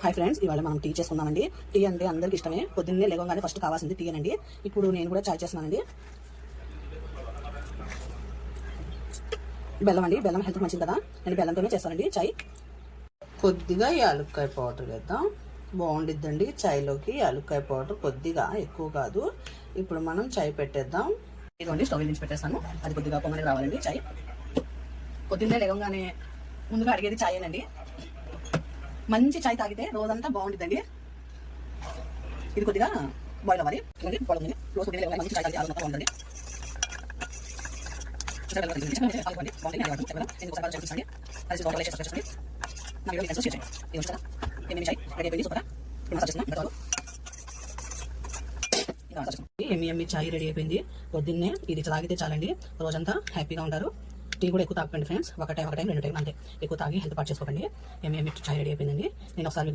Hi friends, ఇవాళ మనం tea చేసుకుందామండి. టీ అంటే అందరికి ఇష్టమే. పొద్దున్నే లేవగానే ఫస్ట్ కావాల్సింది టీ అండి. ఇప్పుడు నేను కూడా చాయ్ చేస్తున్నానండి. బెల్లం అండి, బెల్లం హెల్త్ మంచిది కదా, నేను బెల్లంతోనే చేస్తానండి చాయ్. కొద్దిగా యాలుక్కాయ పౌడర్ వేద్దాం, బాగుండిద్దండి చాయ్లోకి. యాలుక్కాయ పౌడర్ కొద్దిగా, ఎక్కువ కాదు. ఇప్పుడు మనం చాయ్ పెట్టేద్దాం. ఇదిగోండి, స్టవ్ నుంచి పెట్టేస్తాను. అది కొద్దిగా పొంగనే రావాలండి చాయ్. పొద్దున్నే లేవగానే ముందుగా అడిగేది చాయ్ అండి. మంచి చాయ్ తాగితే రోజంతా బాగుంటుందండి. ఇది కొద్దిగా బాయిల్ అవ్వాలి. రోజు పొద్దున్నే మంచి చాయ్ తాగితే ఆరోగ్యంగా బాగుంటుంది. ఎమ్మి చాయ్ రెడీ అయిపోయింది. పొద్దున్నే ఇది తాగితే చాలండి, రోజంతా హ్యాపీగా ఉంటారు. టీ కూడా ఎక్కువ తాగకండి ఫ్రెండ్స్, ఒక టైం 2 టైం అంతే. ఎక్కువ తాగి హెల్త్ పాటు చేసుకోకండి. ఎమ్మి చాయ్ రెడీ అయిపోయిందండి. నేను ఒకసారి